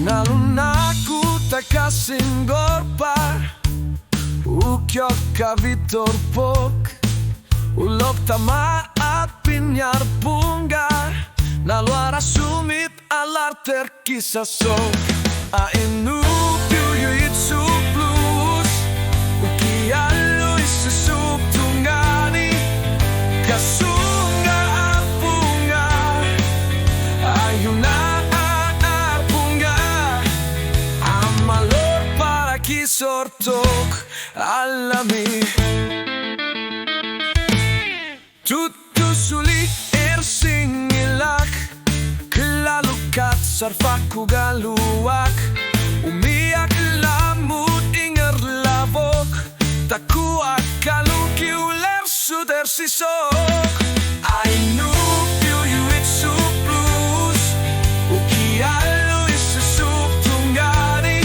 Nalunaku takasing gorpar Ukyok kavitor pok Ulok tama at pinyar punggar Naluara sumit alar terkisasok A Inuup Piujuitsuup plus Ukialo isusup tungani Kasunga apunga Ayuna apunga Amalor para kisortok alami Tutu sulit ersingilak Kelalukat sarfaku galuak Umiyak lamut inger labok Takuak kaluki uler suder sisok Inuup Piujuitsuup plus Ukialo isusup tungani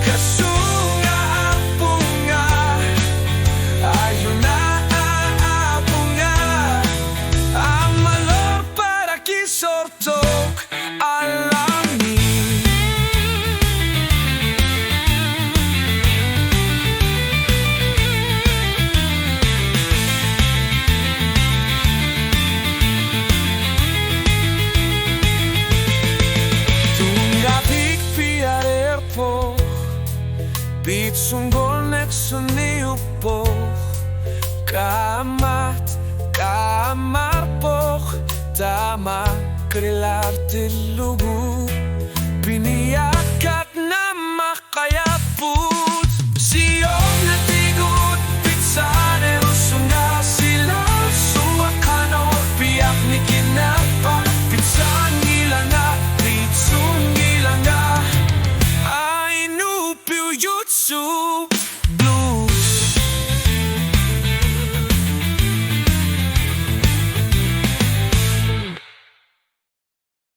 Kasunga apunga Ayuna apunga Amalor para kisortok alami Tungatik fiarer po Pitsunggol nek suniup po Kamar po Tama krilar tilugu